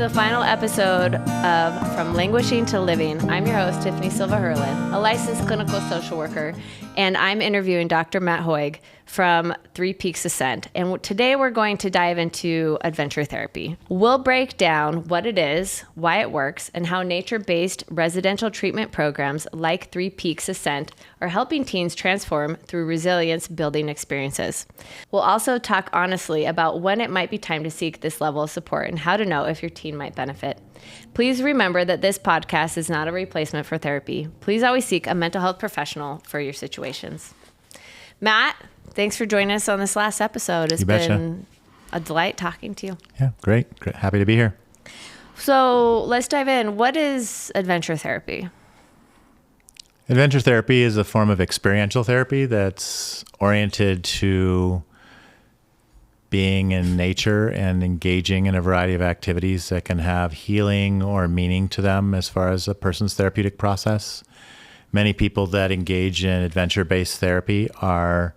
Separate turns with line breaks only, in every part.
the final episode of From Languishing to Living. I'm your host, Tiffany Silva Herlin, a licensed clinical social worker, and I'm interviewing Dr. Matt Hoag from ThreePeaks Ascent. And today we're going to dive into adventure therapy. We'll break down what it is, why it works, and how nature-based residential treatment programs like ThreePeaks Ascent are helping teens transform through resilience-building experiences. We'll also talk honestly about when it might be time to seek this level of support and how to know if your teen might benefit. Please remember that this podcast is not a replacement for therapy. Please always seek a mental health professional for your situations. Matt, thanks for joining us on this last episode. It's been a delight talking to you.
Yeah, great. Happy to be here.
So let's dive in. What is adventure therapy?
Adventure therapy is a form of experiential therapy that's oriented to being in nature and engaging in a variety of activities that can have healing or meaning to them as far as a person's therapeutic process. Many people that engage in adventure-based therapy have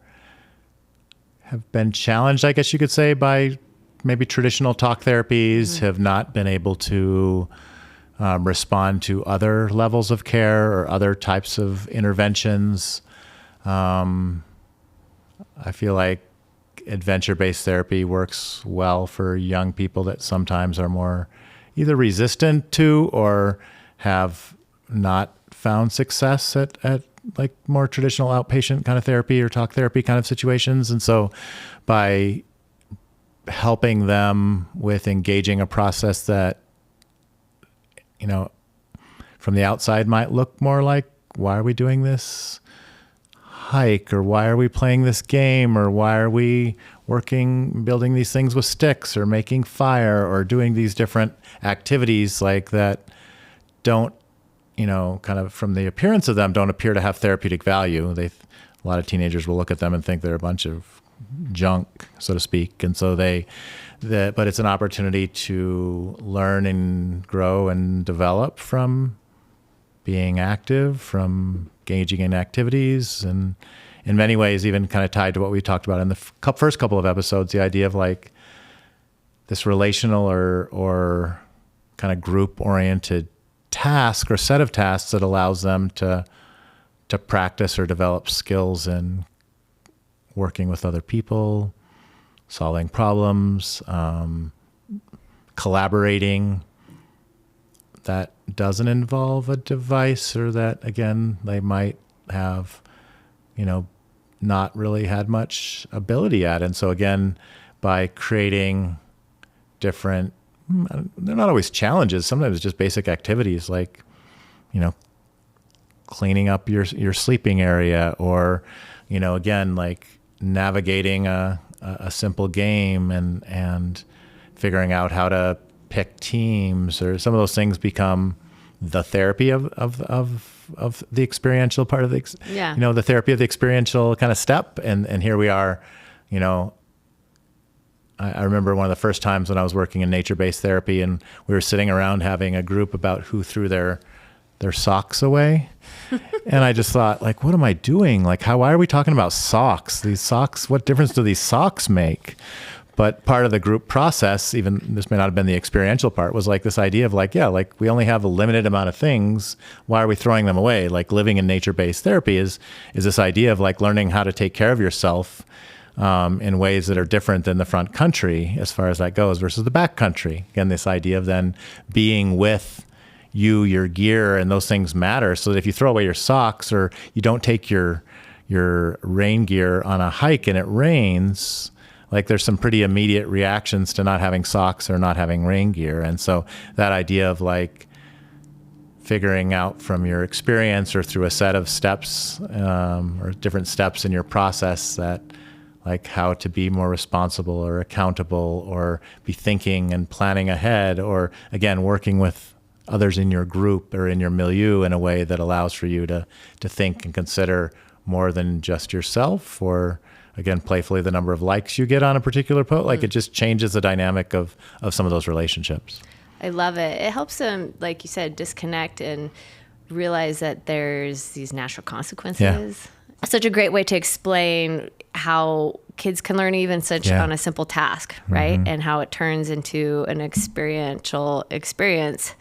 been challenged, I guess you could say, by maybe traditional talk therapies, have not been able to respond to other levels of care or other types of interventions. I feel like adventure-based therapy works well for young people that sometimes are more either resistant to or have not found success at like more traditional outpatient kind of therapy or talk therapy kind of situations. And so by helping them with engaging a process that, you know, from the outside might look more like, why are we doing this hike, or why are we playing this game, or why are we building these things with sticks, or making fire, or doing these different activities like that don't, you know, kind of from the appearance of them, don't appear to have therapeutic value. A lot of teenagers will look at them and think they're a bunch of junk, so to speak. And so but it's an opportunity to learn and grow and develop from being active, from engaging in activities, and in many ways even kind of tied to what we talked about in the first couple of episodes, the idea of like this relational or kind of group-oriented task or set of tasks that allows them to practice or develop skills in working with other people, solving problems, collaborating, that doesn't involve a device, or that, again, they might have, you know, not really had much ability at. And so again, by creating different, they're not always challenges, sometimes it's just basic activities like, you know, cleaning up your sleeping area, or, you know, again, like navigating a simple game and figuring out how to pick teams, or some of those things become the therapy of the experiential part of the, you know, the therapy of the experiential kind of step. And here we are, you know, I remember one of the first times when I was working in nature-based therapy, and we were sitting around having a group about who threw their socks away. And I just thought, like, what am I doing? Like, why are we talking about socks? These socks, what difference do these socks make? But part of the group process, even this may not have been the experiential part, was like this idea of like, yeah, like we only have a limited amount of things. Why are we throwing them away? Like living in nature-based therapy is this idea of like learning how to take care of yourself in ways that are different than the front country as far as that goes versus the back country. Again, this idea of then being with your gear, and those things matter. So that if you throw away your socks, or you don't take your rain gear on a hike and it rains, like there's some pretty immediate reactions to not having socks or not having rain gear. And so that idea of like figuring out from your experience or through a set of steps or different steps in your process, that like how to be more responsible or accountable, or be thinking and planning ahead, or again, working with others in your group or in your milieu in a way that allows for you to think and consider more than just yourself, or again, playfully the number of likes you get on a particular post. Like it just changes the dynamic of some of those relationships.
I love it. It helps them, like you said, disconnect and realize that there's these natural consequences. Yeah. Such a great way to explain how kids can learn even such on a simple task, right? And how it turns into an experiential experience,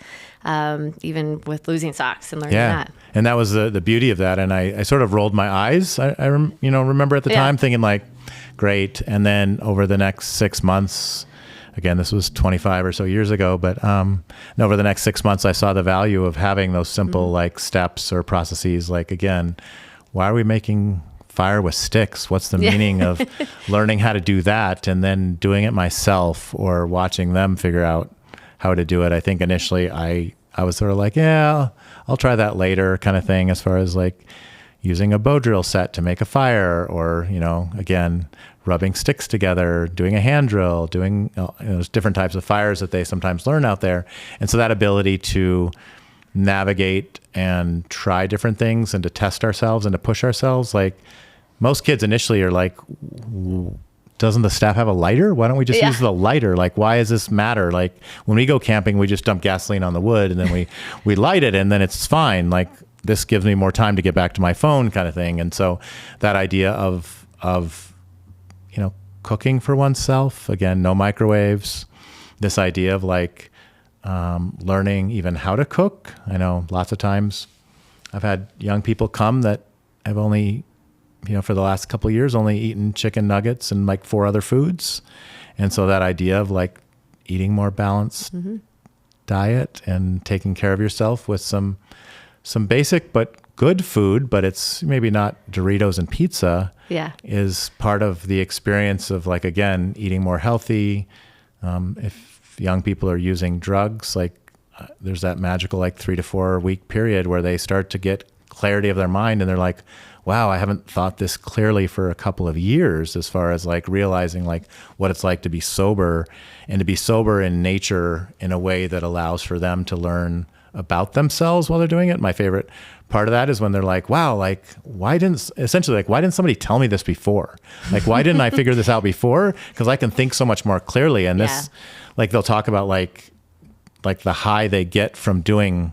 even with losing socks and learning that.
And that was the beauty of that. And I sort of rolled my eyes. I remember at the time thinking like, great. And then over the next 6 months, again, this was 25 or so years ago, but over the next 6 months, I saw the value of having those simple like steps or processes. Like, again, why are we making fire with sticks? What's the meaning of learning how to do that and then doing it myself or watching them figure out how to do it? I think initially I was sort of like, I'll try that later kind of thing, as far as like using a bow drill set to make a fire, or, again, rubbing sticks together, doing a hand drill, doing different types of fires that they sometimes learn out there. And so that ability to navigate and try different things and to test ourselves and to push ourselves, like most kids initially are like, doesn't the staff have a lighter? Why don't we just use the lighter? Like, why does this matter? Like, when we go camping, we just dump gasoline on the wood and then we light it and then it's fine. Like, this gives me more time to get back to my phone kind of thing. And so that idea of cooking for oneself, again, no microwaves, this idea of like learning even how to cook. I know lots of times I've had young people come that have only, for the last couple of years, only eaten chicken nuggets and like 4 other foods. And so that idea of like eating more balanced diet and taking care of yourself with some basic but good food, but it's maybe not Doritos and pizza, is part of the experience of like, again, eating more healthy. If young people are using drugs, like there's that magical like 3 to 4 week period where they start to get clarity of their mind and they're like, wow, I haven't thought this clearly for a couple of years, as far as like realizing like what it's like to be sober, and to be sober in nature in a way that allows for them to learn about themselves while they're doing it. My favorite part of that is when they're like, wow, like why didn't somebody tell me this before? Like, why didn't I figure this out before? Because I can think so much more clearly. And this, like, they'll talk about like the high they get from doing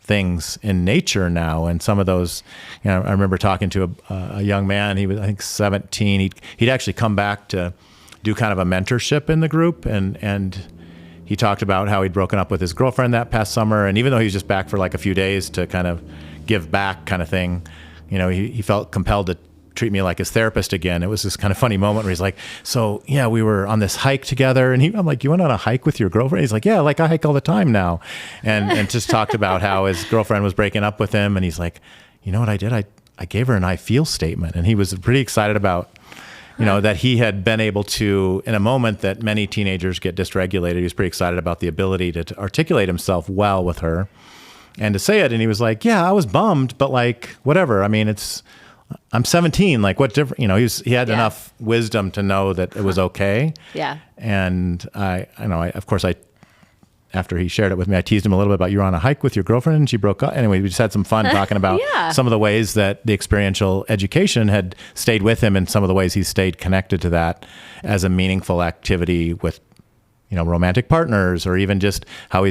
things in nature now. And some of those, I remember talking to a young man, he was, I think 17. He'd actually come back to do kind of a mentorship in the group. And he talked about how he'd broken up with his girlfriend that past summer. And even though he was just back for like a few days to kind of give back kind of thing, he felt compelled to treat me like his therapist again. It was this kind of funny moment where he's like, so yeah, we were on this hike together. And I'm like, you went on a hike with your girlfriend? He's like, yeah, like I hike all the time now. And just talked about how his girlfriend was breaking up with him. And he's like, you know what I did? I gave her an I feel statement. And he was pretty excited about, that he had been able to, in a moment that many teenagers get dysregulated, he was pretty excited about the ability to articulate himself well with her and to say it. And he was like, yeah, I was bummed, but like, whatever. I mean, I'm 17. Like, what different? He had enough wisdom to know that it was okay. Yeah. And of course, after he shared it with me, I teased him a little bit about, you were on a hike with your girlfriend and she broke up. Anyway, we just had some fun talking about some of the ways that the experiential education had stayed with him, and some of the ways he stayed connected to that as a meaningful activity with, romantic partners, or even just how he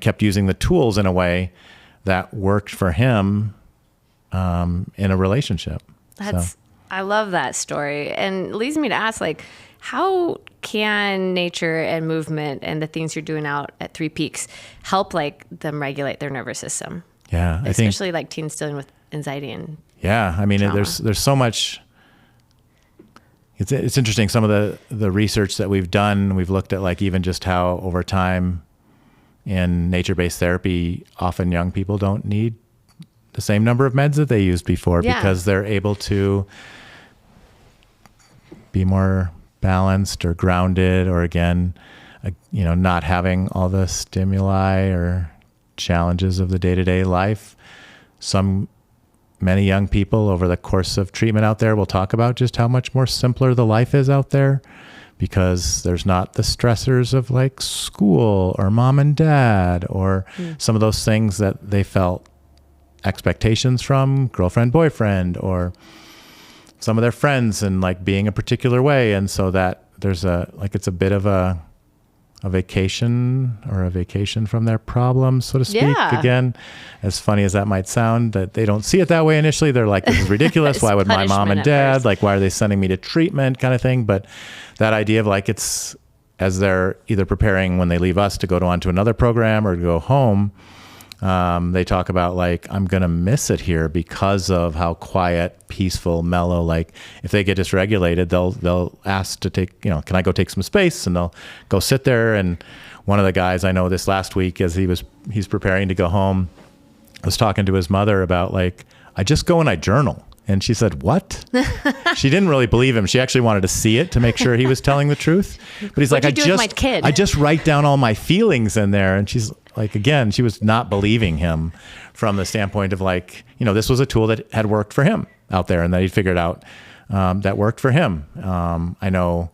kept using the tools in a way that worked for him in a relationship.
I love that story, and it leads me to ask, like, how can nature and movement and the things you're doing out at Three Peaks help like them regulate their nervous system?
Yeah,
especially like teens dealing with anxiety and
I mean,
trauma.
there's so much. It's interesting. Some of the research that we've done, we've looked at like even just how over time in nature-based therapy, often young people don't need the same number of meds that they used before because they're able to be more balanced or grounded, or again, not having all the stimuli or challenges of the day-to-day life. Many young people over the course of treatment out there will talk about just how much more simpler the life is out there, because there's not the stressors of like school or mom and dad or some of those things that they felt expectations from girlfriend, boyfriend, or some of their friends, and like being a particular way. And so that there's it's a bit of a a vacation from their problems, so to speak.
Yeah.
Again, as funny as that might sound, that they don't see it that way initially. They're like, this is ridiculous. Why would my mom and dad, like, why are they sending me to treatment kind of thing? But that idea of like, it's as they're either preparing when they leave us to go on to another program or to go home, they talk about like, I'm going to miss it here because of how quiet, peaceful, mellow, like if they get dysregulated, they'll ask to take, can I go take some space? And they'll go sit there. And one of the guys I know this last week, as he's preparing to go home, was talking to his mother about like, I just go and I journal. And she said, what? She didn't really believe him. She actually wanted to see it to make sure he was telling the truth. But he's like, I just write down all my feelings in there. And she's like, again, she was not believing him from the standpoint of like, this was a tool that had worked for him out there and that he'd figured out that worked for him. I know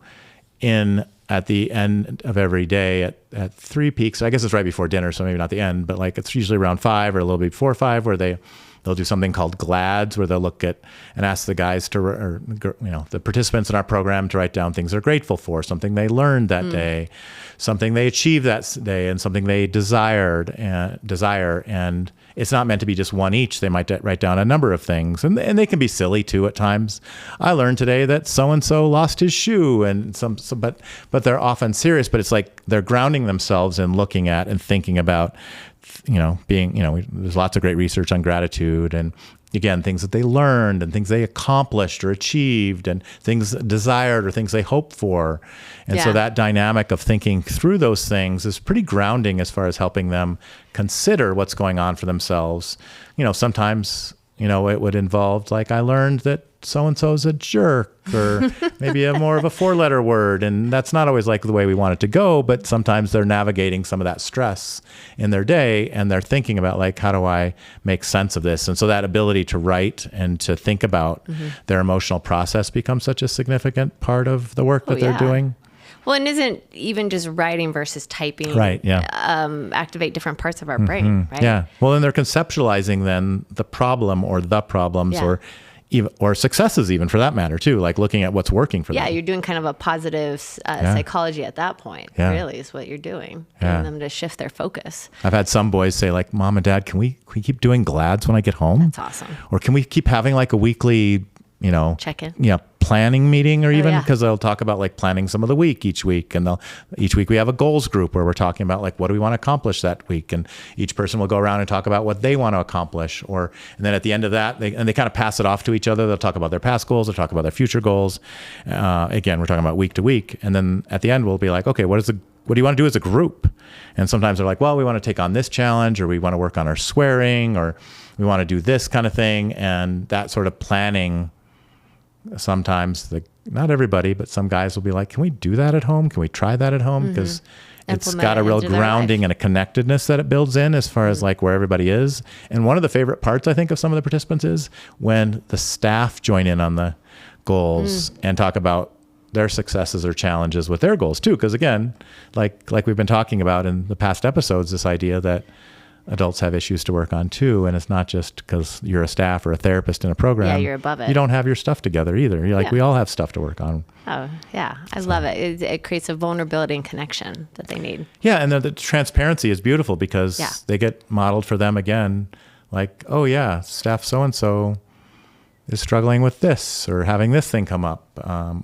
at the end of every day at Three Peaks, I guess it's right before dinner, so maybe not the end, but like it's usually around 5 or a little bit before 5 where they'll do something called GLADS, where they'll look at and ask the guys the participants in our program to write down things they're grateful for, something they learned that day, something they achieved that day, and something they desire. And it's not meant to be just one each. They might write down a number of things, and they can be silly too at times. I learned today that so-and-so lost his shoe, but they're often serious. But it's like they're grounding themselves in looking at and thinking about, there's lots of great research on gratitude and again, things that they learned and things they accomplished or achieved and things desired or things they hoped for. And so that dynamic of thinking through those things is pretty grounding as far as helping them consider what's going on for themselves. Sometimes, it would involve like, I learned that so-and-so's a jerk, or maybe more of a 4-letter word. And that's not always like the way we want it to go, but sometimes they're navigating some of that stress in their day and they're thinking about like, how do I make sense of this? And so that ability to write and to think about their emotional process becomes such a significant part of the work that they're doing.
Well, and isn't even just writing versus typing,
right? Yeah.
Activate different parts of our brain, right?
Yeah. Well, and they're conceptualizing then the problem or the problems or successes even for that matter too, like looking at what's working for them. Yeah,
you're doing kind of a positive psychology at that point, really is what you're doing, getting them to shift their focus.
I've had some boys say like, Mom and Dad, can we keep doing GLADS when I get home?
That's awesome.
Or can we keep having like a weekly,
check-in?
Yeah, planning meeting, or even because they'll talk about like planning some of the week each week. And each week we have a goals group where we're talking about like, what do we want to accomplish that week? And each person will go around and talk about what they want to accomplish. And then at the end of that, they kind of pass it off to each other. They'll talk about their past goals. They'll talk about their future goals. Again, we're talking about week to week. And then at the end, we'll be like, okay, what do you want to do as a group? And sometimes they're like, well, we want to take on this challenge, or we want to work on our swearing, or we want to do this kind of thing. And that sort of planning, sometimes not everybody, but some guys will be like, can we do that at home? Can we try that at home? Because it's got a real grounding and a connectedness that it builds in as far as like where everybody is. And one of the favorite parts, I think, of some of the participants is when the staff join in on the goals and talk about their successes or challenges with their goals too. Because again, like we've been talking about in the past episodes, this idea that adults have issues to work on too. And it's not just because you're a staff or a therapist in a program.
Yeah, you're above it.
You don't have your stuff together either. You're like, we all have stuff to work on.
Oh, yeah. I love it. It creates a vulnerability and connection that they need.
Yeah. And the transparency is beautiful because they get modeled for them again. Like, oh yeah, staff so-and-so is struggling with this or having this thing come up.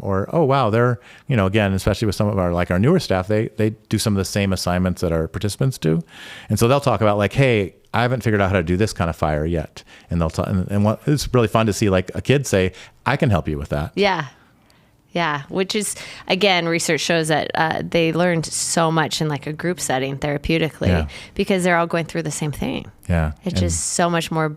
Or, oh, wow, they're, again, especially with some of our newer staff, they do some of the same assignments that our participants do. And so they'll talk about like, hey, I haven't figured out how to do this kind of fire yet. And they'll talk, and it's really fun to see like a kid say, I can help you with that.
Yeah. Yeah. Which is, again, research shows that they learned so much in like a group setting therapeutically because they're all going through the same thing.
Yeah.
It's just so much more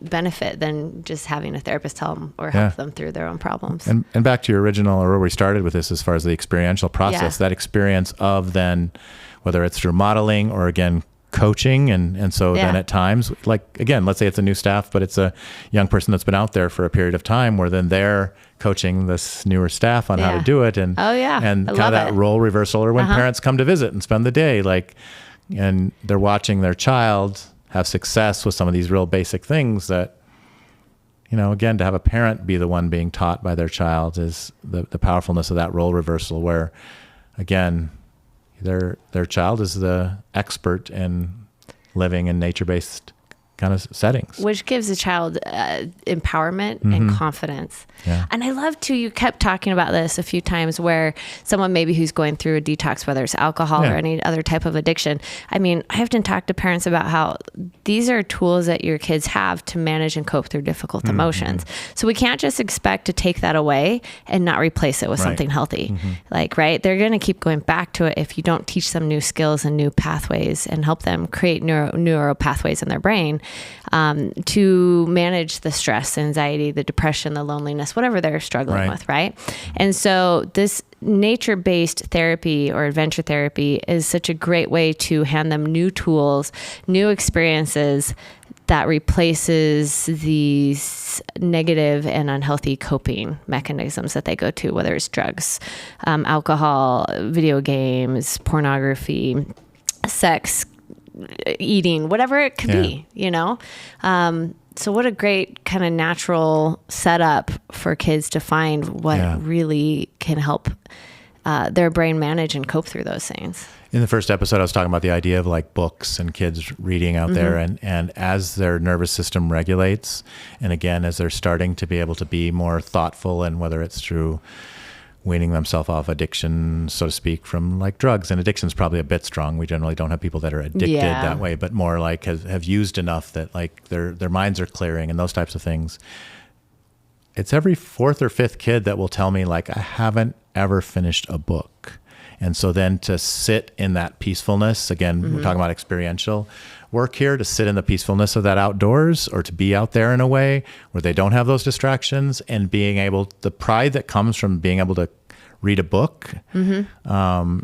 benefit than just having a therapist tell them or help them through their own problems.
And back to your original, or where we started with this, as far as the experiential process, that experience of then, whether it's through modeling or again, coaching. And so then at times, like, again, let's say it's a new staff, but it's a young person that's been out there for a period of time where then they're coaching this newer staff on how to do it. And, and kind of that role reversal, or when parents come to visit and spend the day, like, and they're watching their child have success with some of these real basic things that, again, to have a parent be the one being taught by their child is the powerfulness of that role reversal, where, again, their child is the expert in living in nature-based kind of settings.
Which gives a child empowerment and confidence.
Yeah.
And I love too, you kept talking about this a few times where someone maybe who's going through a detox, whether it's alcohol or any other type of addiction. I mean, I often talk to parents about how these are tools that your kids have to manage and cope through difficult emotions. So we can't just expect to take that away and not replace it with something healthy. Like, right? They're going to keep going back to it if you don't teach them new skills and new pathways and help them create neural pathways in their brain to manage the stress, anxiety, the depression, the loneliness, whatever they're struggling with, right? And so this nature-based therapy or adventure therapy is such a great way to hand them new tools, new experiences that replaces these negative and unhealthy coping mechanisms that they go to, whether it's drugs, alcohol, video games, pornography, sex, eating, whatever it could be, you know? So what a great kind of natural setup for kids to find what really can help their brain manage and cope through those things.
In the first episode, I was talking about the idea of like books and kids reading out there. And as their nervous system regulates, and again, as they're starting to be able to be more thoughtful, and whether it's through weaning themselves off addiction, so to speak, from like drugs. And addiction is probably a bit strong. We generally don't have people that are addicted that way, but more like have used enough that like their minds are clearing and those types of things. It's every fourth or fifth kid that will tell me like, I haven't ever finished a book. And so then to sit in that peacefulness, again, we're talking about experiential work here, to sit in the peacefulness of that outdoors, or to be out there in a way where they don't have those distractions, and being able, the pride that comes from being able to read a book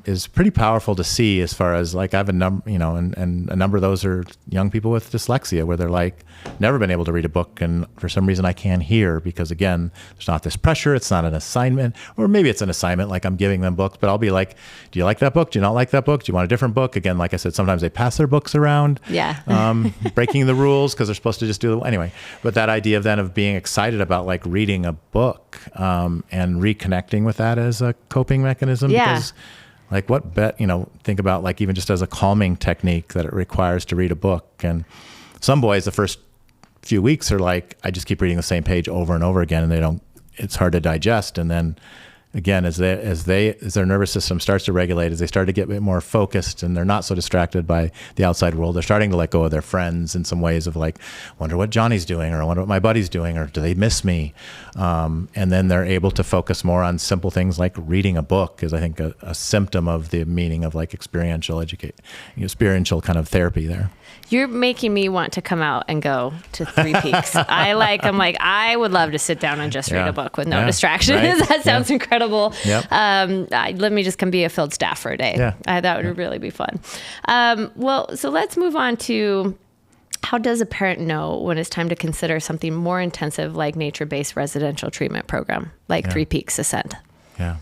is pretty powerful to see, as far as like I have a number, you know, and a number of those are young people with dyslexia, where they're like, never been able to read a book, and for some reason I can't hear, because again, there's not this pressure, it's not an assignment, or maybe it's an assignment, like I'm giving them books, but I'll be like, do you like that book? Do you not like that book? Do you want a different book? Again, like I said, sometimes they pass their books around, breaking the rules because they're supposed to just do it anyway. But that idea of then of being excited about like reading a book and reconnecting with that as a coping mechanism, because like think about like even just as a calming technique that it requires to read a book. And some boys, the first few weeks are like, I just keep reading the same page over and over again, and it's hard to digest. And then again, as their nervous system starts to regulate, as they start to get a bit more focused and they're not so distracted by the outside world, they're starting to let go of their friends in some ways of like, wonder what Johnny's doing, or I wonder what my buddy's doing, or do they miss me? And then they're able to focus more on simple things like reading a book, is I think a symptom of the meaning of like experiential kind of therapy there.
You're making me want to come out and go to Three Peaks. I'm like, I would love to sit down and just read a book with no distractions. Right. That sounds incredible. Yep. Let me just come be a field staff for a day. Yeah. That would really be fun. So let's move on to, how does a parent know when it's time to consider something more intensive, like nature-based residential treatment program, like Three Peaks Ascent? Yeah.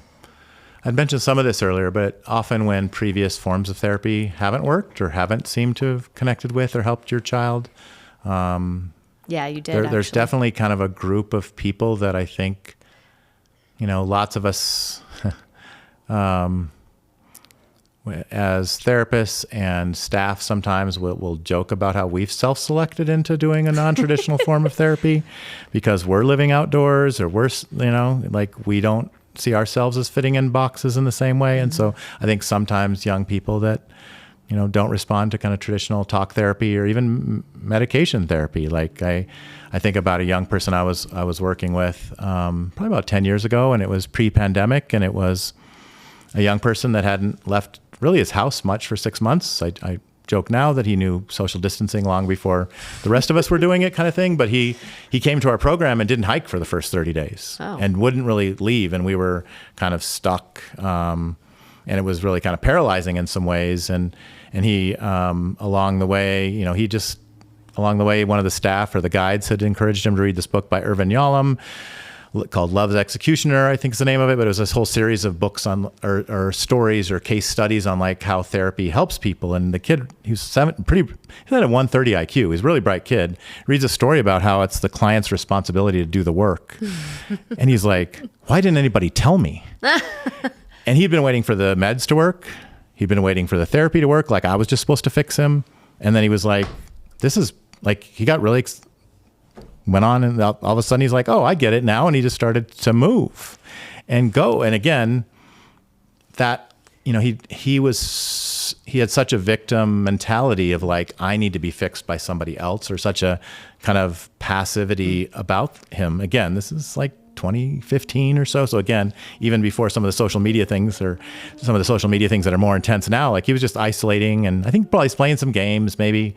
I'd mentioned some of this earlier, but often when previous forms of therapy haven't worked or haven't seemed to have connected with or helped your child,
you did.
There's definitely kind of a group of people that I think, lots of us as therapists and staff sometimes will joke about how we've self-selected into doing a non-traditional form of therapy because we're living outdoors, or we're, like we don't see ourselves as fitting in boxes in the same way. And so I think sometimes young people that, don't respond to kind of traditional talk therapy or even medication therapy. Like I think about a young person I was working with probably about 10 years ago, and it was pre-pandemic, and it was a young person that hadn't left really his house much for 6 months. I joke now that he knew social distancing long before the rest of us were doing it, kind of thing. But he came to our program and didn't hike for the first 30 days and wouldn't really leave. And we were kind of stuck. And it was really kind of paralyzing in some ways. And he, along the way, one of the staff or the guides had encouraged him to read this book by Irvin Yalom called Love's Executioner, I think is the name of it. But it was this whole series of books on, or stories or case studies on like how therapy helps people. And the kid, he had a 130 IQ. He's a really bright kid. Reads a story about how it's the client's responsibility to do the work. And he's like, why didn't anybody tell me? And he'd been waiting for the meds to work, he'd been waiting for the therapy to work. Like I was just supposed to fix him. And then he was like, this is like, he got really, went on and all of a sudden he's like, oh, I get it now. And he just started to move and go. And again, that, he had such a victim mentality of like, I need to be fixed by somebody else, or such a kind of passivity about him. Again, this is like 2015 or so. So again, even before some of the social media things, or some of the social media things that are more intense now, like he was just isolating, and I think probably playing some games, maybe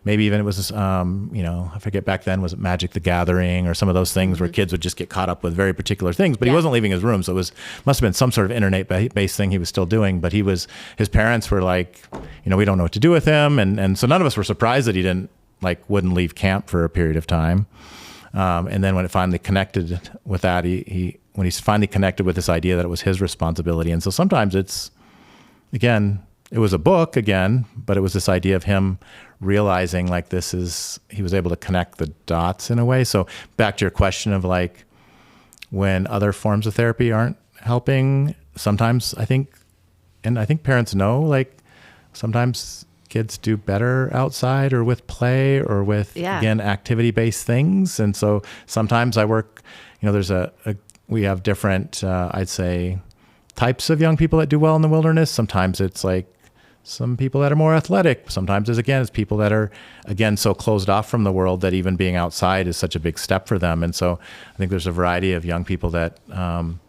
even it was, I forget back then, was it Magic the Gathering or some of those things where kids would just get caught up with very particular things, but he wasn't leaving his room. So must have been some sort of internet-based thing he was still doing, but his parents were like, we don't know what to do with him. And so none of us were surprised that he wouldn't leave camp for a period of time. And then when it finally connected with that, when he finally connected with this idea that it was his responsibility. And so sometimes it's, again, it was a book again, but it was this idea of him realizing like he was able to connect the dots in a way. So back to your question of like, when other forms of therapy aren't helping, sometimes I think parents know, like sometimes kids do better outside or with play or with, again, activity-based things. And so sometimes I work, we have different, I'd say, types of young people that do well in the wilderness. Sometimes it's like some people that are more athletic. Sometimes it's people that are, again, so closed off from the world that even being outside is such a big step for them. And so I think there's a variety of young people that on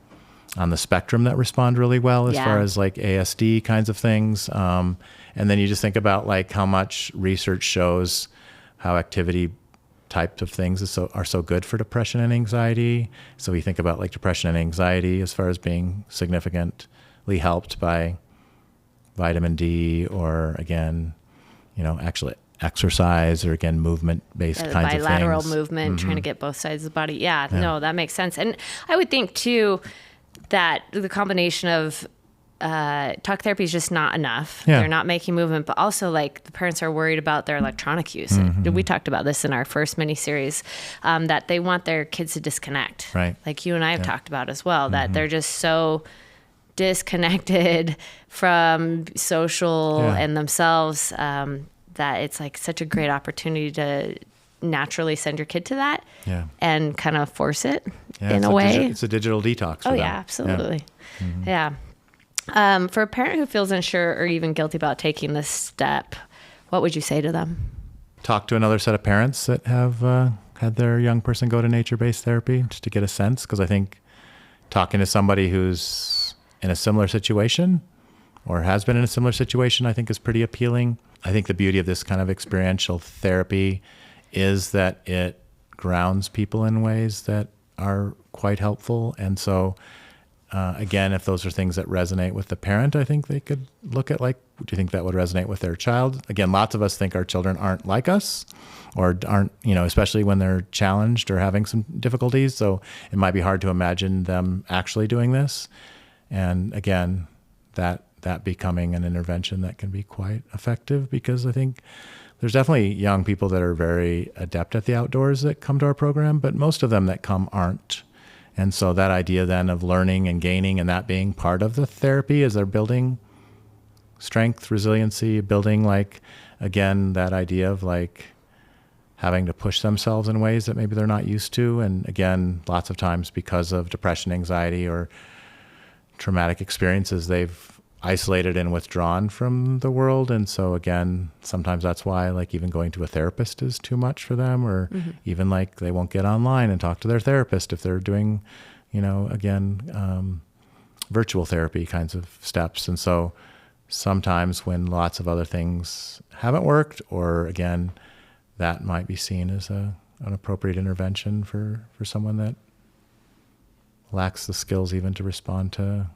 the spectrum that respond really well as far as like ASD kinds of things. And then you just think about like how much research shows how activity types of things are so good for depression and anxiety. So we think about like depression and anxiety as far as being significantly helped by vitamin D, or again, actually exercise, or again, movement-based kinds of things.
Bilateral movement, trying to get both sides of the body. Yeah, no, that makes sense. And I would think too that the combination of talk therapy is just not enough.
Yeah.
They're not making movement, but also like the parents are worried about their electronic use. We talked about this in our first mini-series, that they want their kids to disconnect.
Right.
Like you and I have talked about as well, that they're just so disconnected from social and themselves, that it's like such a great opportunity to naturally send your kid to that and kind of force it in a way.
It's a digital detox for them.
Absolutely. Yeah. For a parent who feels unsure or even guilty about taking this step, what would you say to them?
Talk to another set of parents that have had their young person go to nature-based therapy, just to get a sense, because I think talking to somebody who's in a similar situation or has been in a similar situation, I think is pretty appealing. I think the beauty of this kind of experiential therapy is that it grounds people in ways that are quite helpful. And so, again, if those are things that resonate with the parent, I think they could look at like, do you think that would resonate with their child? Again, lots of us think our children aren't like us, or aren't, especially when they're challenged or having some difficulties. So it might be hard to imagine them actually doing this. And again, that becoming an intervention that can be quite effective, because I think there's definitely young people that are very adept at the outdoors that come to our program, but most of them that come aren't. And so that idea then of learning and gaining and that being part of the therapy as they're building strength, resiliency, building like, again, that idea of like having to push themselves in ways that maybe they're not used to. And again, lots of times because of depression, anxiety, or traumatic experiences, they've isolated and withdrawn from the world. And so again, sometimes that's why like even going to a therapist is too much for them, or even like they won't get online and talk to their therapist if they're doing, virtual therapy kinds of steps. And so sometimes when lots of other things haven't worked, or again, that might be seen as an appropriate intervention for someone that lacks the skills even to respond to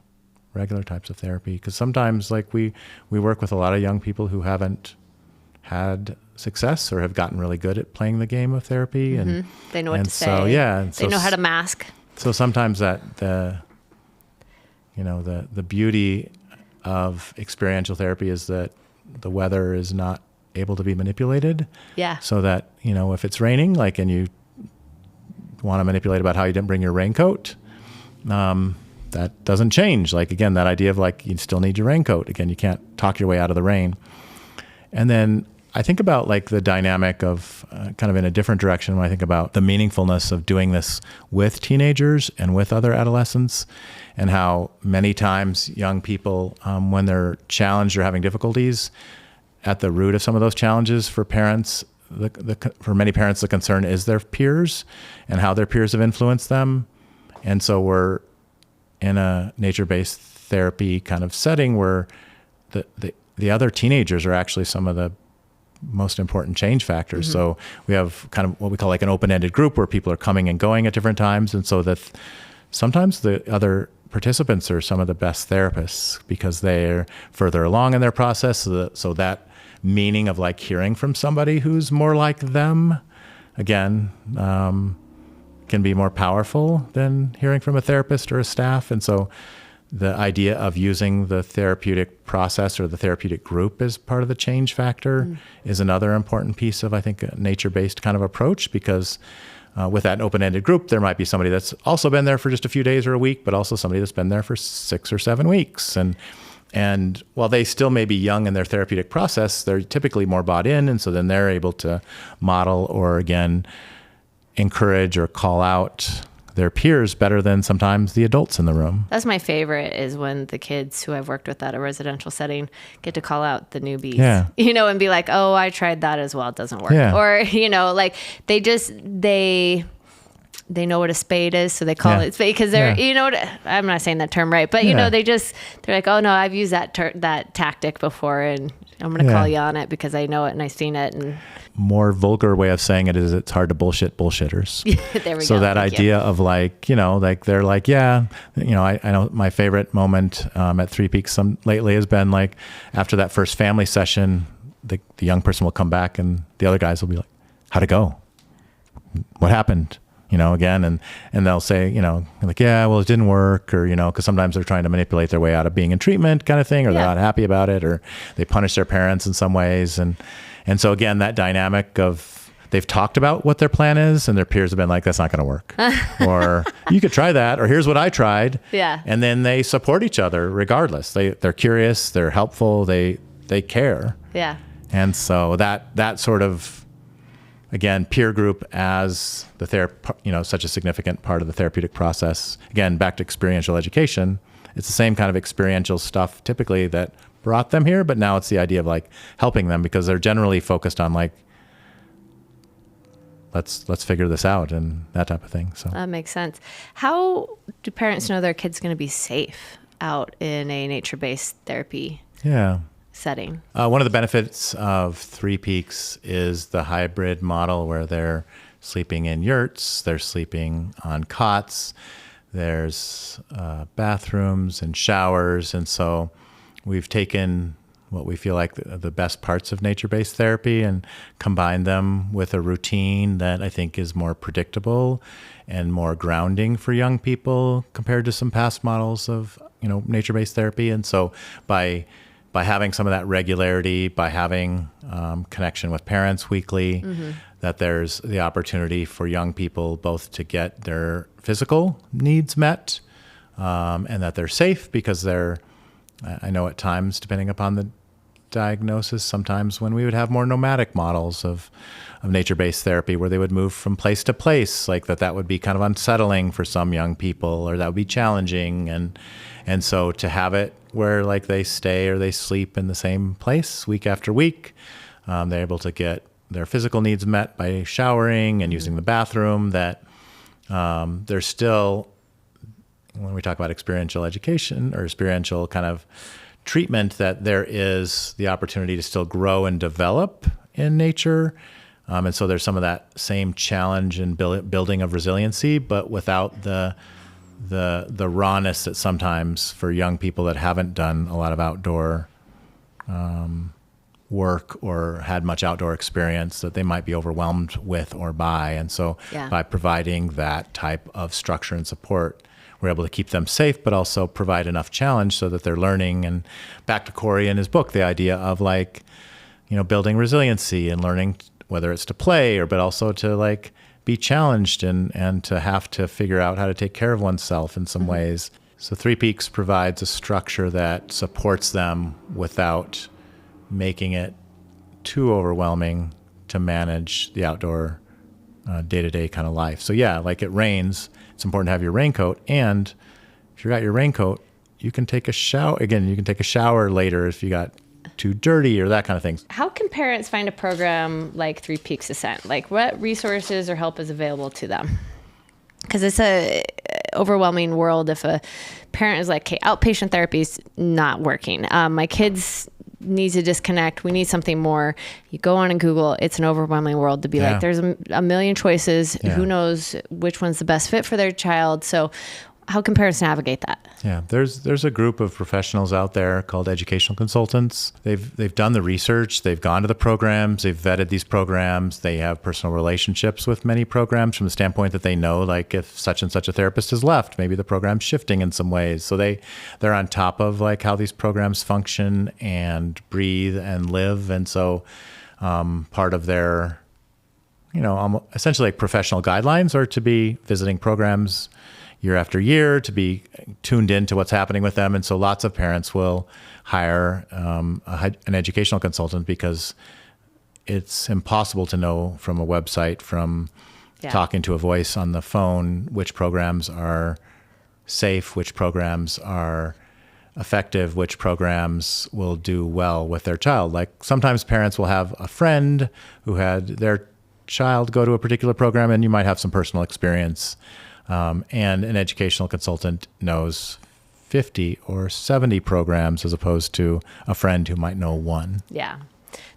regular types of therapy. Because sometimes like we work with a lot of young people who haven't had success or have gotten really good at playing the game of therapy. And
they know what to say. They know how to mask.
So sometimes that the beauty of experiential therapy is that the weather is not able to be manipulated. Yeah. So that, if it's raining, like, and you want to manipulate about how you didn't bring your raincoat, that doesn't change. Like, again, that idea of like, you still need your raincoat. Again, you can't talk your way out of the rain. And then I think about like the dynamic of kind of in a different direction when I think about the meaningfulness of doing this with teenagers and with other adolescents, and how many times young people, when they're challenged or having difficulties, at the root of some of those challenges for parents, for many parents, the concern is their peers and how their peers have influenced them. And so we're in a nature-based therapy kind of setting where the other teenagers are actually some of the most important change factors. Mm-hmm. So we have kind of what we call like an open-ended group where people are coming and going at different times. And so that sometimes the other participants are some of the best therapists because they're further along in their process. So that meaning of like hearing from somebody who's more like them, again, can be more powerful than hearing from a therapist or a staff. And so the idea of using the therapeutic process or the therapeutic group as part of the change factor is another important piece of, I think, a nature-based kind of approach, because with that open-ended group, there might be somebody that's also been there for just a few days or a week, but also somebody that's been there for 6 or 7 weeks. And while they still may be young in their therapeutic process, they're typically more bought in. And so then they're able to model or, again, encourage or call out their peers better than sometimes the adults in the room.
That's my favorite, is when the kids who I've worked with at a residential setting get to call out the newbies, and be like, oh, I tried that as well. It doesn't work. Yeah. Or, like they know what a spade is. So they call it spade because they're, I'm not saying that term right, but they're like, oh no, I've used that tactic before and I'm going to call you on it because I know it and I've seen it. And
more vulgar way of saying it is it's hard to bullshit bullshitters.
There we go.
So that idea of like, like they're like, I know my favorite moment at Three Peaks lately has been like after that first family session, the young person will come back and the other guys will be like, how'd it go? What happened? Again, and they'll say, like, yeah, well, it didn't work, or, because sometimes they're trying to manipulate their way out of being in treatment kind of thing, or they're not happy about it, or they punish their parents in some ways. And so again, that dynamic of they've talked about what their plan is and their peers have been like, that's not going to work, or you could try that, or here's what I tried. Yeah. And then they support each other regardless. They're curious, they're helpful, they care. Yeah. And so that sort of, again, peer group as the such a significant part of the therapeutic process. Again, back to experiential education, it's the same kind of experiential stuff typically that brought them here, but now it's the idea of like helping them because they're generally focused on like, let's figure this out and that type of thing. So
that makes sense. How do parents know their kid's going to be safe out in a nature-based therapy? Setting?
One of the benefits of Three Peaks is the hybrid model where they're sleeping in yurts, they're sleeping on cots, there's bathrooms and showers. And so we've taken what we feel like the best parts of nature-based therapy and combined them with a routine that I think is more predictable and more grounding for young people compared to some past models of, nature-based therapy. And so by having some of that regularity, by having connection with parents weekly, that there's the opportunity for young people both to get their physical needs met and that they're safe because I know at times, depending upon the diagnosis, sometimes when we would have more nomadic models of nature-based therapy where they would move from place to place, like that would be kind of unsettling for some young people or that would be challenging. And so to have it where like they stay or they sleep in the same place week after week, they're able to get their physical needs met by showering and using the bathroom, that there's still, when we talk about experiential education or experiential kind of treatment, that there is the opportunity to still grow and develop in nature. And so there's some of that same challenge and building of resiliency, but without the rawness that sometimes for young people that haven't done a lot of outdoor work or had much outdoor experience, that they might be overwhelmed with or by. And so by providing that type of structure and support, we're able to keep them safe, but also provide enough challenge so that they're learning. And back to Corey in his book, the idea of like, building resiliency and learning whether it's to play but also to like be challenged and to have to figure out how to take care of oneself in some ways. So Three Peaks provides a structure that supports them without making it too overwhelming to manage the outdoor day-to-day kind of life. So yeah, like it rains, it's important to have your raincoat. And if you got your raincoat, you can take a shower. Again, you can take a shower later if you got too dirty or that kind of thing.
How can parents find a program like Three Peaks Ascent? Like what resources or help is available to them? Because it's a overwhelming world if a parent is like, okay, outpatient therapy is not working. My kids need to disconnect. We need something more. You go on and Google, it's an overwhelming world to be like, there's a million choices. Yeah. Who knows which one's the best fit for their child? So how can parents navigate that?
Yeah, there's a group of professionals out there called educational consultants. They've done the research, they've gone to the programs, they've vetted these programs, they have personal relationships with many programs from the standpoint that they know, like if such and such a therapist has left, maybe the program's shifting in some ways. So they're on top of like how these programs function and breathe and live. And so part of their, essentially like professional guidelines are to be visiting programs year after year, to be tuned into what's happening with them. And so lots of parents will hire an educational consultant because it's impossible to know from a website, from talking to a voice on the phone, which programs are safe, which programs are effective, which programs will do well with their child. Like sometimes parents will have a friend who had their child go to a particular program, and you might have some personal experience. And an educational consultant knows 50 or 70 programs as opposed to a friend who might know one.
Yeah.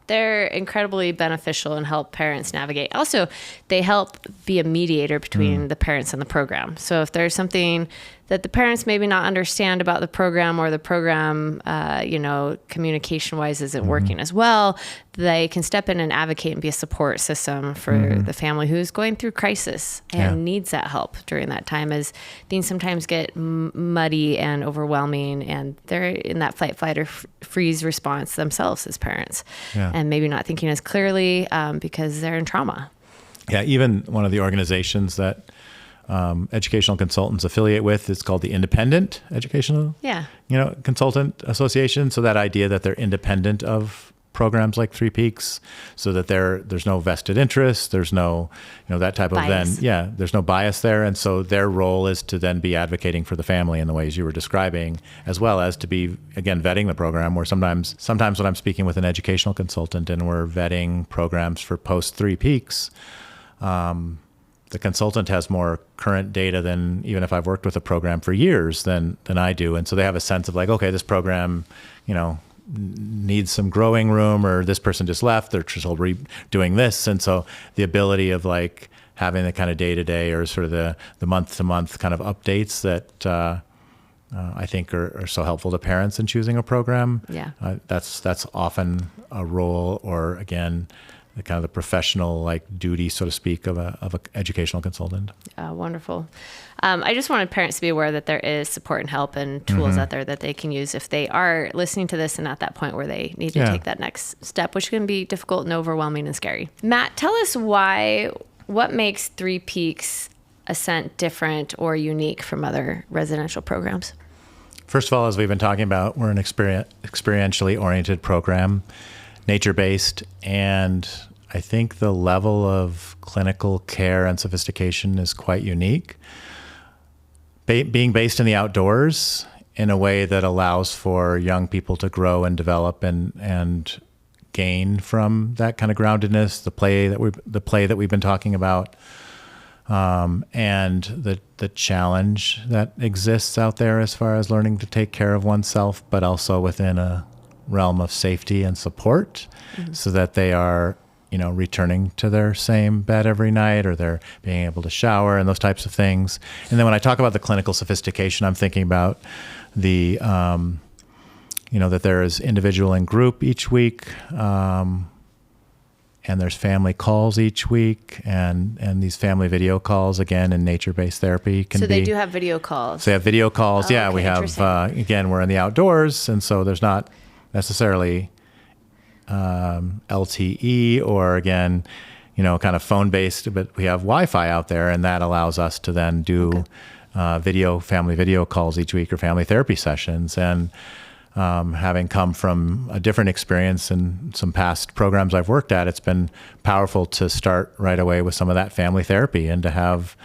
They're incredibly beneficial and help parents navigate. Also, they help be a mediator between the parents and the program. So if there's something that the parents maybe not understand about the program, or the program, communication-wise isn't working as well, they can step in and advocate and be a support system for the family who's going through crisis and needs that help during that time, as things sometimes get muddy and overwhelming, and they're in that fight, flight, or freeze response themselves as parents, and maybe not thinking as clearly because they're in trauma.
Yeah, even one of the organizations that educational consultants affiliate with, it's called the Independent Educational Consultant Association. So that idea that they're independent of programs like Three Peaks, so that there's no vested interest, there's no that type
bias.
Of there's no bias there. And so their role is to then be advocating for the family in the ways you were describing, as well as to be, again, vetting the program, where sometimes when I'm speaking with an educational consultant and we're vetting programs for post Three Peaks, the consultant has more current data than even if I've worked with a program for years than I do. And so they have a sense of like, okay, this program, needs some growing room, or this person just left, they're just doing this. And so the ability of like having the kind of day-to-day or sort of the month-to-month kind of updates that I think are so helpful to parents in choosing a program.
Yeah.
That's often a role, or again, the kind of the professional like duty, so to speak, of a educational consultant.
Wonderful. I just wanted parents to be aware that there is support and help and tools out there that they can use if they are listening to this and at that point where they need to take that next step, which can be difficult and overwhelming and scary. Matt, tell us what makes Three Peaks Ascent different or unique from other residential programs?
First of all, as we've been talking about, we're an experientially oriented program, nature-based, and I think the level of clinical care and sophistication is quite unique. Being based in the outdoors in a way that allows for young people to grow and develop and gain from that kind of groundedness, the play that we've been talking about, and the challenge that exists out there as far as learning to take care of oneself, but also within a realm of safety and support, so that they are, returning to their same bed every night, or they're being able to shower and those types of things. And then when I talk about the clinical sophistication, I'm thinking about the, that there is individual and group each week, and there's family calls each week, and these family video calls, again, in nature-based therapy can be.
So they do have video calls.
So they have video calls.
Oh, okay,
we have, again, we're in the outdoors, and so there's not necessarily LTE or, again, kind of phone-based, but we have Wi-Fi out there, and that allows us to then do family video calls each week or family therapy sessions. And having come from a different experience in some past programs I've worked at, it's been powerful to start right away with some of that family therapy and to have,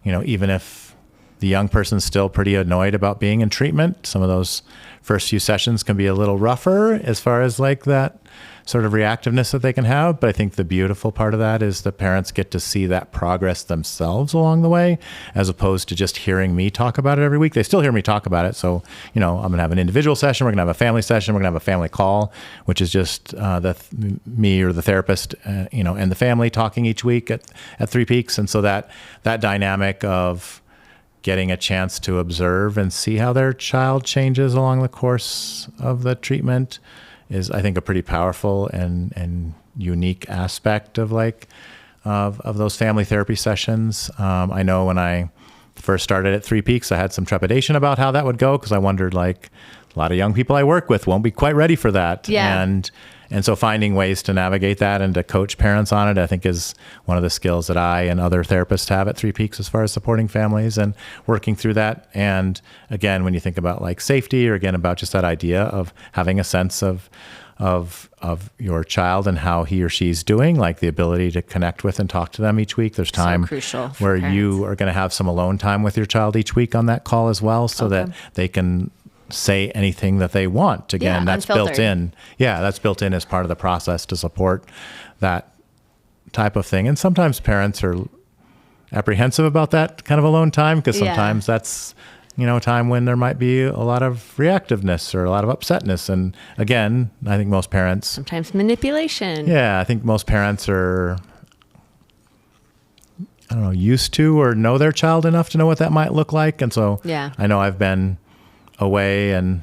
even if the young person's still pretty annoyed about being in treatment, some of those first few sessions can be a little rougher as far as like that sort of reactiveness that they can have. But I think the beautiful part of that is the parents get to see that progress themselves along the way, as opposed to just hearing me talk about it every week. They still hear me talk about it. So, I'm going to have an individual session. We're going to have a family session. We're going to have a family call, which is just me or the therapist, and the family talking each week at Three Peaks. And so that dynamic of getting a chance to observe and see how their child changes along the course of the treatment is, I think, a pretty powerful and unique aspect of of those family therapy sessions. I know when I first started at Three Peaks, I had some trepidation about how that would go, because I wondered, a lot of young people I work with won't be quite ready for that.
Yeah.
And so finding ways to navigate that and to coach parents on it, I think, is one of the skills that I and other therapists have at Three Peaks as far as supporting families and working through that. And again, when you think about safety, or again, about just that idea of having a sense of your child and how he or she's doing, the ability to connect with and talk to them each week. There's time where you are going to have some alone time with your child each week on that call as well, so that they can say anything that they want. Again, that's built in. Yeah, that's built in as part of the process to support that type of thing. And sometimes parents are apprehensive about that kind of alone time, because sometimes that's, a time when there might be a lot of reactiveness or a lot of upsetness. And again, I think most parents...
Sometimes manipulation.
Yeah, I think most parents are, used to or know their child enough to know what that might look like. And so I know I've been away, and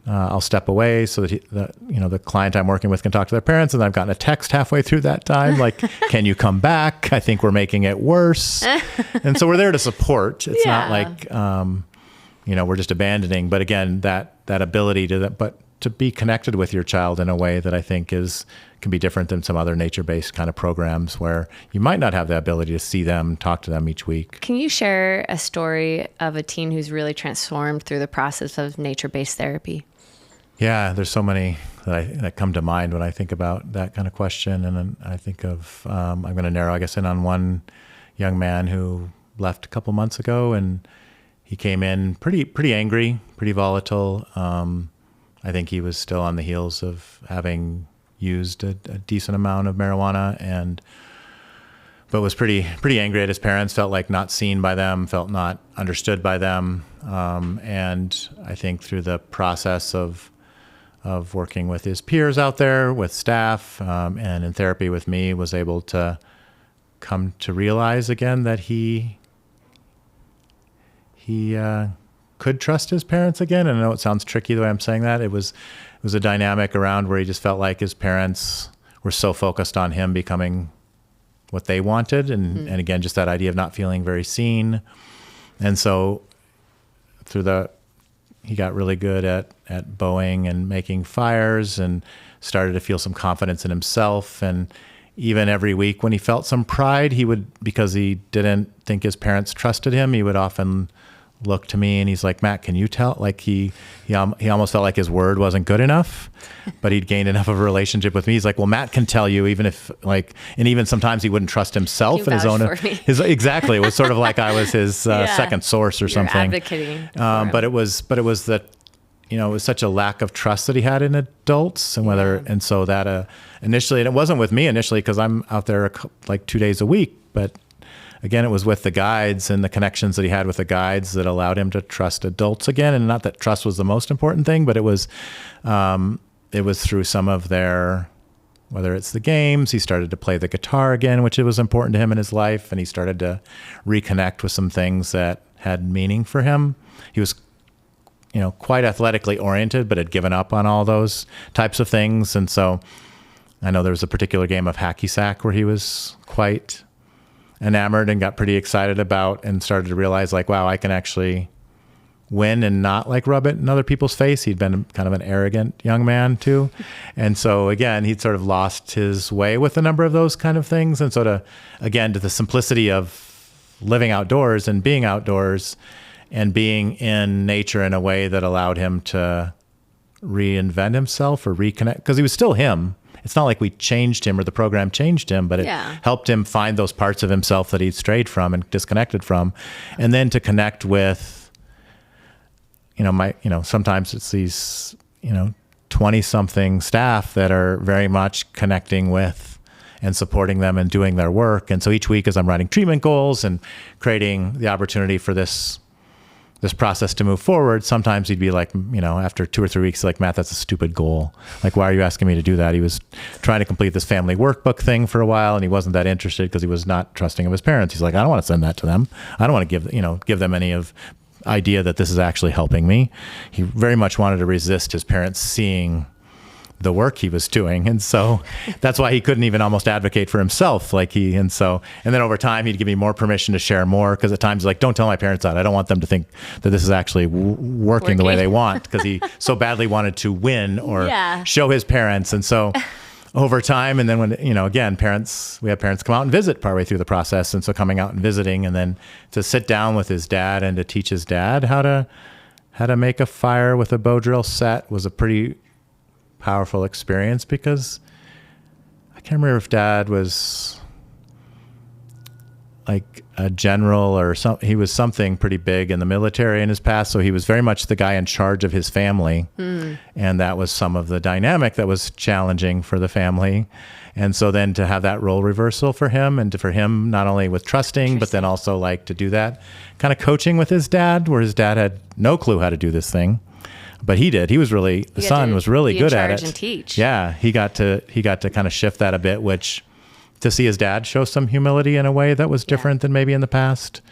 I'll step away so that the client I'm working with can talk to their parents, and I've gotten a text halfway through that time can you come back? I think we're making it worse. And so we're there to support. It's not we're just abandoning. But again, that ability to be connected with your child in a way that I think can be different than some other nature-based kind of programs where you might not have the ability to see them, talk to them each week.
Can you share a story of a teen who's really transformed through the process of nature-based therapy?
Yeah, there's so many that come to mind when I think about that kind of question. And then I think of, I'm going to narrow, in on one young man who left a couple months ago, and he came in pretty angry, pretty volatile. I think he was still on the heels of having used a decent amount of marijuana, but was pretty angry at his parents, felt like not seen by them, felt not understood by them. And I think through the process of working with his peers out there, with staff, and in therapy with me, was able to come to realize again that he could trust his parents again. And I know it sounds tricky the way I'm saying that. It was a dynamic around where he just felt like his parents were so focused on him becoming what they wanted. And again, just that idea of not feeling very seen. And so he got really good at bowing and making fires, and started to feel some confidence in himself. And even every week when he felt some pride, because he didn't think his parents trusted him, he would often look to me and he's like, Matt, can you tell? He almost felt like his word wasn't good enough, but he'd gained enough of a relationship with me. He's like, well, Matt can tell you, even if and even sometimes he wouldn't trust himself and his own. Exactly. It was sort of like I was his second source or something.
Advocating.
But it was that, it was such a lack of trust that he had in adults, and so that initially, and it wasn't with me initially, because I'm out there 2 days a week, but again, it was with the guides and the connections that he had with the guides that allowed him to trust adults again. And not that trust was the most important thing, but it was through some of their, whether it's the games, he started to play the guitar again, which was important to him in his life. And he started to reconnect with some things that had meaning for him. He was, quite athletically oriented, but had given up on all those types of things. And so I know there was a particular game of hacky sack where he was quite enamored and got pretty excited about, and started to realize wow, I can actually win and not rub it in other people's face. He'd been kind of an arrogant young man too. And so again, he'd sort of lost his way with a number of those kind of things. And so to the simplicity of living outdoors and being outdoors, and being in nature in a way that allowed him to reinvent himself or reconnect, because he was still him. It's not like we changed him or the program changed him, but it helped him find those parts of himself that he'd strayed from and disconnected from. And then to connect with, sometimes it's these, 20 something staff that are very much connecting with and supporting them and doing their work. And so each week as I'm writing treatment goals and creating the opportunity for this process to move forward, sometimes he'd be like, after 2 or 3 weeks, like, Matt, that's a stupid goal. Like, why are you asking me to do that? He was trying to complete this family workbook thing for a while, and he wasn't that interested because he was not trusting of his parents. He's like, I don't want to send that to them. I don't want to give them any of idea that this is actually helping me. He very much wanted to resist his parents seeing the work he was doing. And so that's why he couldn't even almost advocate for himself. And then over time, he'd give me more permission to share more. Cause at times like, don't tell my parents that. I don't want them to think that this is actually working the way they want. Cause he so badly wanted to win or show his parents. And so over time, and then when, again, we have parents come out and visit partway through the process. And so coming out and visiting, and then to sit down with his dad and to teach his dad how to make a fire with a bow drill set was a pretty powerful experience, because I can't remember if Dad was like a general or something. He was something pretty big in the military in his past, so he was very much the guy in charge of his family, and that was some of the dynamic that was challenging for the family. And so then to have that role reversal for him, and for him not only with trusting, but then also like to do that kind of coaching with his dad, where his dad had no clue how to do this thing. But he did. He was really, the son was really good at it.
And teach.
Yeah, he got to kind of shift that a bit, which to see his dad show some humility in a way that was different than maybe in the past.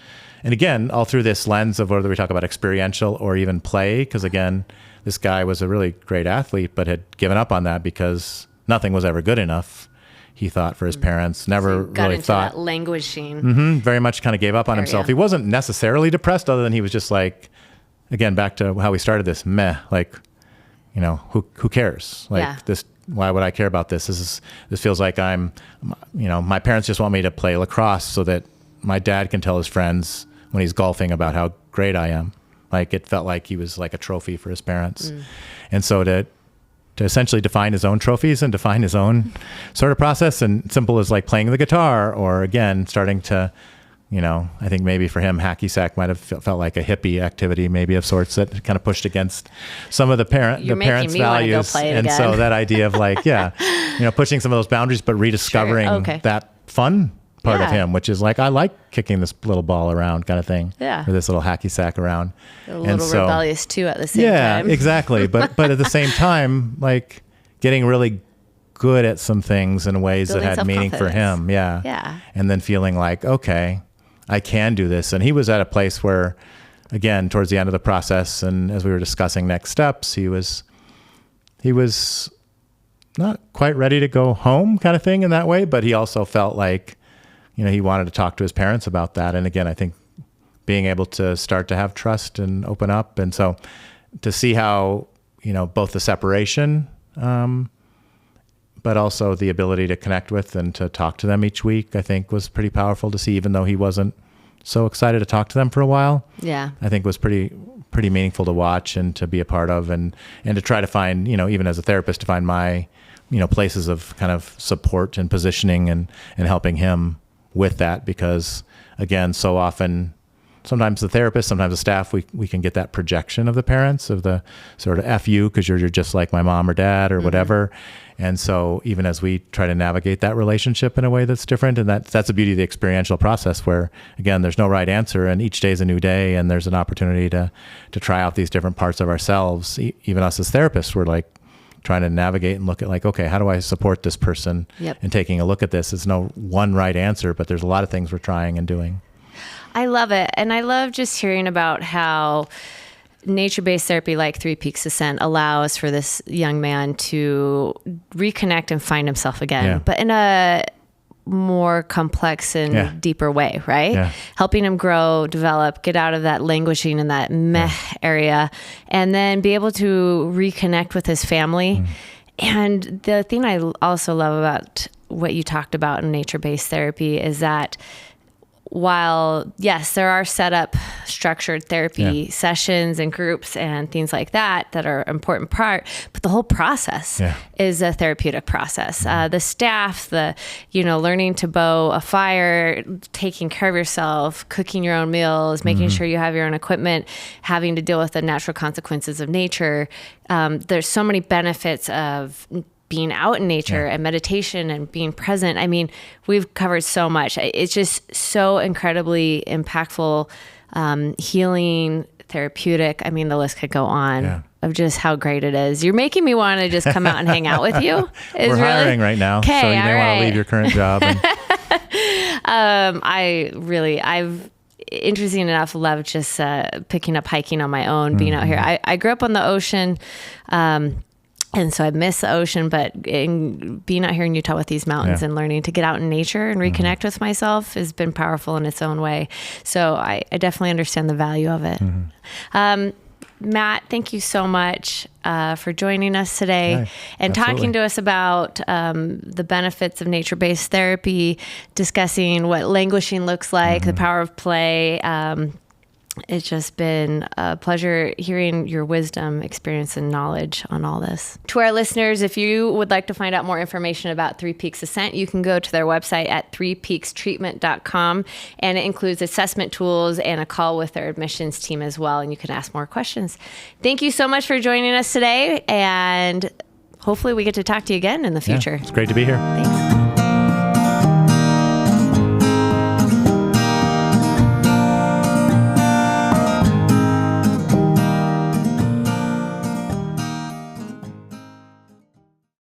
And again, all through this lens of whether we talk about experiential or even play, because again, this guy was a really great athlete, but had given up on that because nothing was ever good enough, he thought, for his parents. Never
got
really
into
thought.
That languishing.
Very much kind of gave up on himself. He wasn't necessarily depressed, other than he was just like, again, back to how we started this, like, who cares? Like this, why would I care about this? This feels like my parents just want me to play lacrosse so that my dad can tell his friends when he's golfing about how great I am. Like, it felt like he was like a trophy for his parents. And so to essentially define his own trophies and define his own sort of process, and simple as like playing the guitar, or again, starting to, I think maybe for him, hacky sack might have felt like a hippie activity, maybe of sorts, that kind of pushed against some of the parents' values. And so that idea of like, pushing some of those boundaries, but rediscovering that fun part of him, which is like, I like kicking this little ball around kind of thing, or this little hacky sack around.
A little rebellious too at the same time.
Yeah, exactly. But at the same time, like getting really good at some things in ways that had meaning for him. Yeah. And then feeling like, okay, I can do this. And he was at a place where, again, towards the end of the process, and as we were discussing next steps, he was not quite ready to go home kind of thing in that way, but he also felt like, he wanted to talk to his parents about that. And again, I think being able to start to have trust and open up. And so to see how, both the separation, but also the ability to connect with and to talk to them each week, I think was pretty powerful to see, even though he wasn't so excited to talk to them for a while. Yeah. I think was pretty meaningful to watch and to be a part of, and to try to find, even as a therapist, to find my, places of kind of support and positioning and helping him with that. Because again, so often, sometimes the therapist, sometimes the staff, we can get that projection of the parents, of the sort of F you, because you're just like my mom or dad or whatever. And so even as we try to navigate that relationship in a way that's different, and that's the beauty of the experiential process, where again, there's no right answer, and each day is a new day, and there's an opportunity to try out these different parts of ourselves. Even us as therapists, we're like trying to navigate and look at like, okay, how do I support this person? And taking a look at this. There's no one right answer, but there's a lot of things we're trying and doing.
I love it. And I love just hearing about how nature-based therapy like ThreePeaks Ascent allows for this young man to reconnect and find himself again, but in a more complex and deeper way, right? Helping him grow, develop, get out of that languishing in that meh area, and then be able to reconnect with his family. And the thing I also love about what you talked about in nature-based therapy is that while, yes, there are set up structured therapy sessions and groups and things like that are an important part, but the whole process is a therapeutic process. The staff, learning to bow a fire, taking care of yourself, cooking your own meals, making sure you have your own equipment, having to deal with the natural consequences of nature. There's so many benefits of being out in nature and meditation and being present. I mean, we've covered so much. It's just so incredibly impactful, healing, therapeutic. I mean, the list could go on of just how great it is. You're making me want to just come out and hang out with you.
We're hiring right now, so you may want to leave your current job.
I've interesting enough, love just picking up hiking on my own, being out here. I grew up on the ocean, and so I miss the ocean, but being out here in Utah with these mountains and learning to get out in nature and reconnect with myself has been powerful in its own way. So I definitely understand the value of it. Matt, thank you so much for joining us today and talking to us about the benefits of nature-based therapy, discussing what languishing looks like, the power of play. It's just been a pleasure hearing your wisdom, experience, and knowledge on all this. To our listeners, if you would like to find out more information about Three Peaks Ascent, you can go to their website at threepeakstreatment.com, and it includes assessment tools and a call with their admissions team as well, and you can ask more questions. Thank you so much for joining us today, and hopefully we get to talk to you again in the future.
It's great to be here.
Thanks.